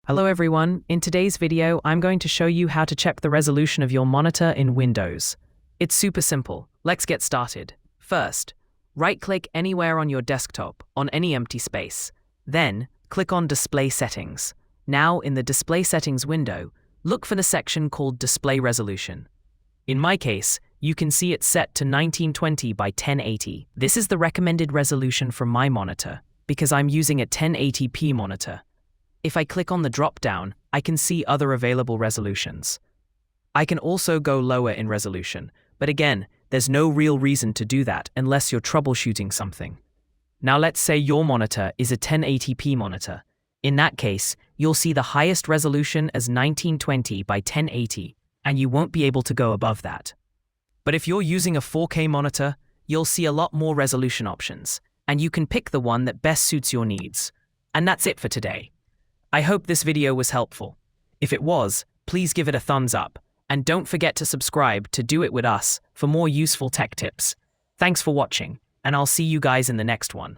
Hello everyone, in today's video I'm going to show you how to check the resolution of your monitor in Windows. It's super simple, let's get started. First, right-click anywhere on your desktop, on any empty space. Then, click on Display Settings. Now in the Display Settings window, look for the section called Display Resolution. In my case, you can see it's set to 1920 by 1080. This is the recommended resolution for my monitor, because I'm using a 1080p monitor. If I click on the drop-down, I can see other available resolutions. I can also go lower in resolution, but again, there's no real reason to do that unless you're troubleshooting something. Now let's say your monitor is a 1080p monitor. In that case, you'll see the highest resolution as 1920 by 1080, and you won't be able to go above that. But if you're using a 4K monitor, you'll see a lot more resolution options, and you can pick the one that best suits your needs. And that's it for today. I hope this video was helpful. If it was, please give it a thumbs up, and don't forget to subscribe to Do It With Us for more useful tech tips. Thanks for watching, and I'll see you guys in the next one.